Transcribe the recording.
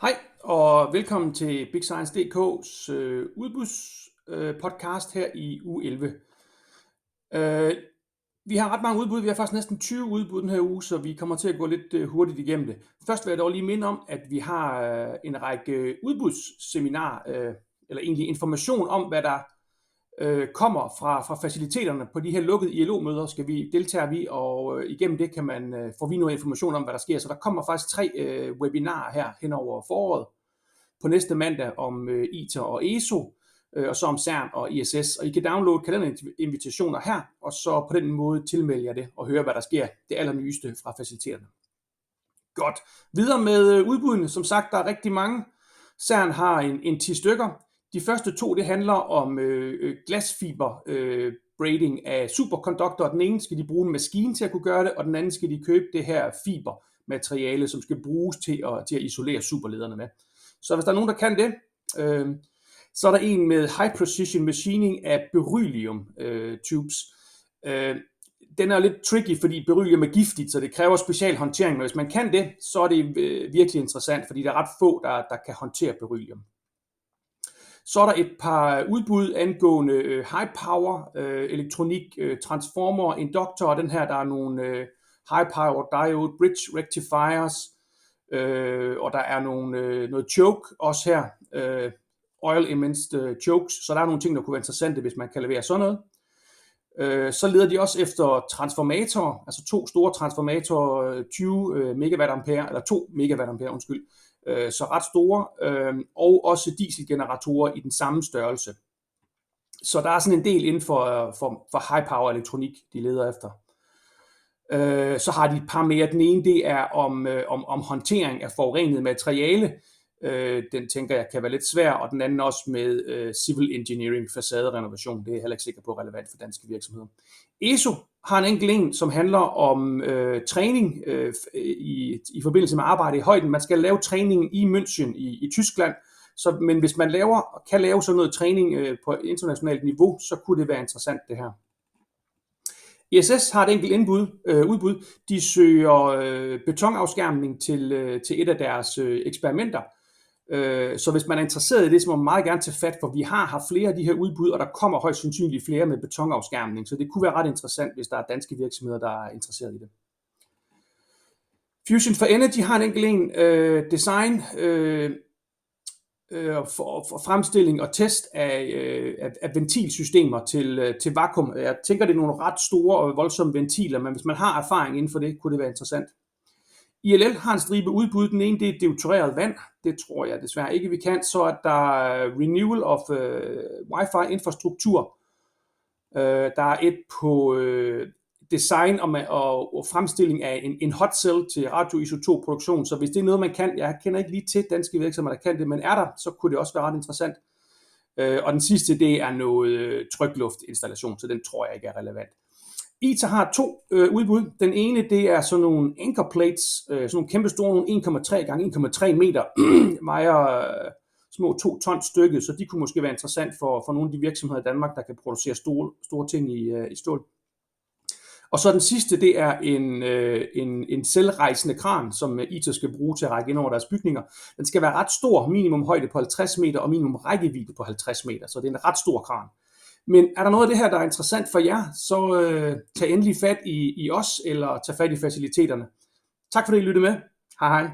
Hej og velkommen til Big Science DK's udbudspodcast her i uge 11. Vi har ret mange udbud. Vi har faktisk næsten 20 udbud den her uge, så vi kommer til at gå lidt hurtigt igennem det. Først vil jeg dog lige minde om, at vi har en række udbudsseminar, eller egentlig information om, hvad der kommer fra faciliteterne på de her lukkede ILO-møder, deltager vi, og igennem det får vi noget information om, hvad der sker. Så der kommer faktisk 3 webinarer her hen over foråret på næste mandag om ITER og ESO, og så om CERN og ISS. Og I kan downloade kalenderinvitationer her, og så på den måde tilmelde jer det og høre, hvad der sker, det allernyeste fra faciliteterne. Godt. Videre med udbuddene. Som sagt, der er rigtig mange. CERN har en 10 stykker. De første 2, det handler om glasfiber braiding af superkonduktorer. Den ene skal de bruge en maskine til at kunne gøre det, og den anden skal de købe det her fibermateriale, som skal bruges til at isolere superlederne med. Så hvis der er nogen, der kan det, så er der en med high precision machining af beryllium tubes. Den er lidt tricky, fordi beryllium er giftigt, så det kræver special håndtering, men hvis man kan det, så er det virkelig interessant, fordi der er ret få, der kan håndtere beryllium. Så er der et par udbud angående high power elektronik, transformer, induktorer. Den her, der er nogle high power diode bridge rectifiers, og der er noget choke også her, oil immersed chokes, så der er nogle ting, der kunne være interessante, hvis man kan levere sådan noget. Så leder de også efter transformatorer, altså 2 store transformatorer, 20 megawatt-ampere, eller 2 megawatt-ampere, undskyld, så ret store, og også dieselgeneratorer i den samme størrelse. Så der er sådan en del inden for high power elektronik, de leder efter. Så har de et par mere. Den ene, det er om håndtering af forurenet materiale. Den tænker jeg kan være lidt svær, og den anden også med civil engineering, facaderenovation. Det er jeg heller ikke sikker på relevant for danske virksomheder. ESO har en enkelt en, som handler om træning i forbindelse med arbejde i højden. Man skal lave træningen i München i Tyskland, men hvis man kan lave sådan noget træning på internationalt niveau, så kunne det være interessant det her. ISS har et enkelt udbud. De søger betonafskærmning til et af deres eksperimenter. Så hvis man er interesseret i det, så må man meget gerne tage fat, for vi har haft flere af de her udbud, og der kommer højst sandsynligt flere med betonafskærmning, så det kunne være ret interessant, hvis der er danske virksomheder, der er interesseret i det. Fusion for Energy har en enkelt design for fremstilling og test af ventilsystemer til vakuum. Jeg tænker, det er nogle ret store og voldsomme ventiler, men hvis man har erfaring inden for det, kunne det være interessant. ILL har en stribe udbud. Den ene, det er deutereret vand. Det tror jeg desværre ikke, vi kan. Så er der renewal of Wi-Fi infrastruktur. Der er et på design og fremstilling af en hot cell til radioisotop-produktion. Så hvis det er noget, man kan, jeg kender ikke lige til danske virksomheder, der kan det, men er der, så kunne det også være ret interessant. Og den sidste, det er noget trykluftinstallation, så den tror jeg ikke er relevant. ITER har 2 udbud. Den ene, det er sådan nogle anchor plates, sådan nogle kæmpe store, 1,3 gange 1,3 meter, vejer små 2 ton stykket, så de kunne måske være interessant for nogle af de virksomheder i Danmark, der kan producere store ting i stål. Og så den sidste, det er en selvrejsende kran, som ITER skal bruge til at række ind over deres bygninger. Den skal være ret stor, minimum højde på 50 meter og minimum rækkevidde på 50 meter, så det er en ret stor kran. Men er der noget af det her, der er interessant for jer, så tag endelig fat i os, eller tag fat i faciliteterne. Tak fordi I lyttede med. Hej hej.